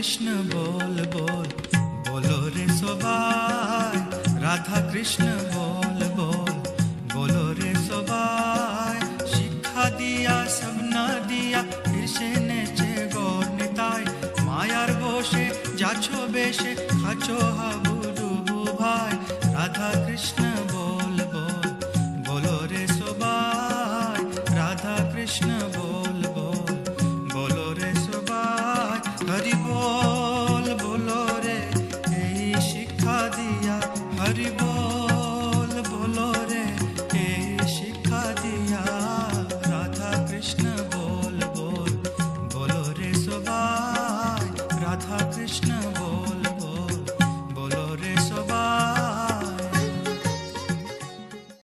কৃষ্ণ বল বল, বলো রে সবাই, রাধা কৃষ্ণ বল বল, বলো রে সবাই। শিক্ষা দিয়া সবনা দিয়া ফির সে নেচে গৌর নিতাই, মায়ার বসে যাচ্ছো বেশে খাচ্ছো হাবুডুবু ভাই। রাধা কৃষ্ণ